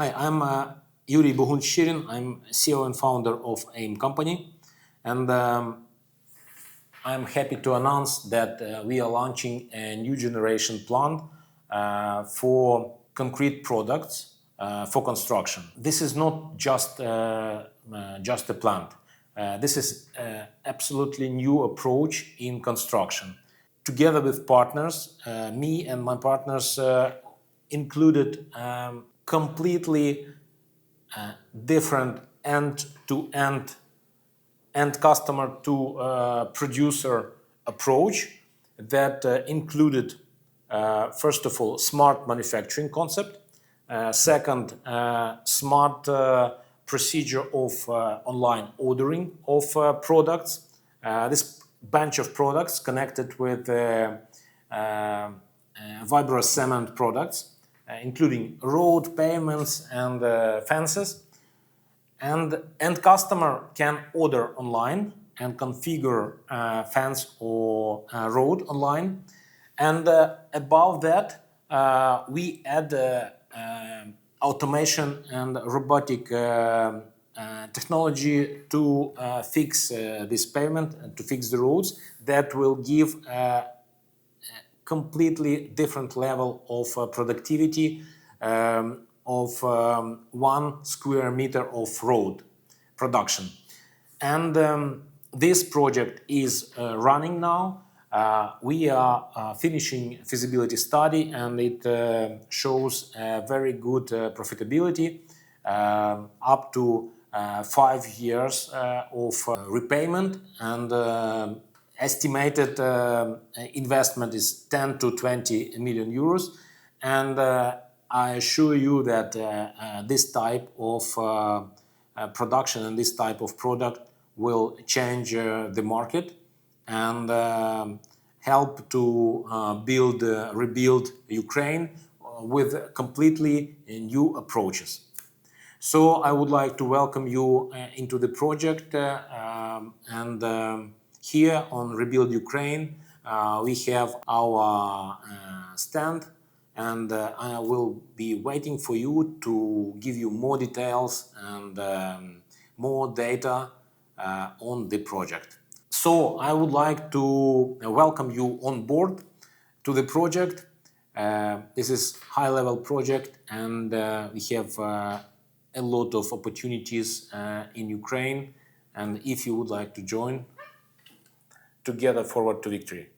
Hi, I'm Yuri Bogunshirin. I'm CEO and founder of AIM company, and I'm happy to announce that we are launching a new generation plant for concrete products for construction. This is not just a plant. This is absolutely new approach in construction. Together with partners, me and my partners included completely different end-to-end end customer to producer approach that included, first of all, smart manufacturing concept, second, smart procedure of online ordering of products. This bunch of products connected with fibrous cement products, including road, pavements, and fences. And end customer can order online and configure fence or road online. And above that, we add automation and robotic technology to fix this pavement and to fix the roads that will give a completely different level of productivity of 1 square meter of road production. And this project is running now. We are finishing feasibility study, and it shows a very good profitability, up to 5 years of repayment, and estimated investment is 10 to 20 million euros. And I assure you that this type of production and this type of product will change the market and help to rebuild Ukraine with completely new approaches. So I would like to welcome you into the project, and here on Rebuild Ukraine we have our stand, and I will be waiting for you to give you more details and more data on the project. So I would like to welcome you on board to the project. This is high-level project, and we have a lot of opportunities in Ukraine. And if you would like to join, together forward to victory.